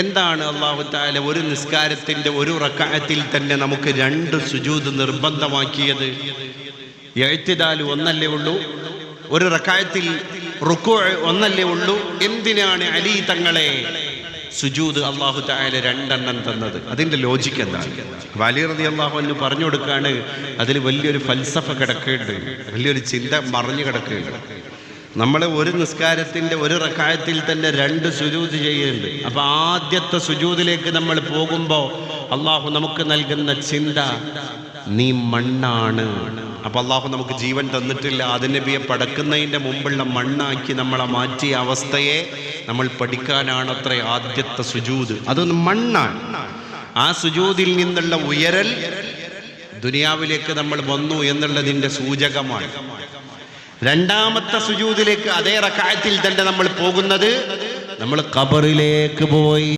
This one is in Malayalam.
എന്താണ് അല്ലാഹു തആല ഒരു നിസ്കാരത്തിന്റെ ഒരു റക്അത്തിൽ തന്നെ നമുക്ക് 2 സുജൂദ് നിർബന്ധമാക്കിയത്? ഇഅ്തിദാൽ ഒന്നല്ലേ ഉള്ളൂ, ഒരു റക്അത്തിൽ റുകൂഅ് ഒന്നല്ലേ ഉള്ളൂ. എന്തിനാണ് അലി തങ്ങളെ സുജൂദ് അല്ലാഹു തആല 2 എണ്ണം തന്നത്? അതിന്റെ ലോജിക്ക് എന്താണ്? അലി റളിയല്ലാഹു അൻഹു പറഞ്ഞു കൊടുക്കാണ്, അതിൽ വലിയൊരു ഫൽസഫ കിടക്കുന്നുണ്ട്, വലിയൊരു ചിന്ത മറഞ്ഞു കിടക്കുന്നുണ്ട്. നമ്മൾ ഒരു നിസ്കാരത്തിന്റെ ഒരു റക്അത്തിൽ തന്നെ 2 സുജൂദ് ചെയ്യുന്നുണ്ട്. അപ്പൊ ആദ്യത്തെ സുജൂദിലേക്ക് നമ്മൾ പോകുമ്പോൾ അള്ളാഹു നമുക്ക് നൽകുന്ന ചിന്ത, നീ മണ്ണാണ്. അപ്പൊ അള്ളാഹു നമുക്ക് ജീവൻ തന്നിട്ടില്ല, നബിയെ പടക്കുന്നതിന്റെ മുമ്പുള്ള മണ്ണാക്കി നമ്മളെ മാറ്റിയ അവസ്ഥയെ നമ്മൾ പഠിക്കാനാണ് അത്ര ആദ്യത്തെ സുജൂദ്. അതൊന്ന് മണ്ണാണ്. ആ സുജൂദിൽ നിന്നുള്ള ഉയരൽ ദുനിയാവിലേക്ക് നമ്മൾ വന്നു എന്നുള്ളതിന്റെ സൂചകമാണ്. രണ്ടാമത്തെ സുജൂദിലേക്ക് അതേ റക്അത്തിൽ തന്നെ നമ്മൾ പോകുന്നത്, നമ്മൾ ഖബറിലേക്ക് പോയി.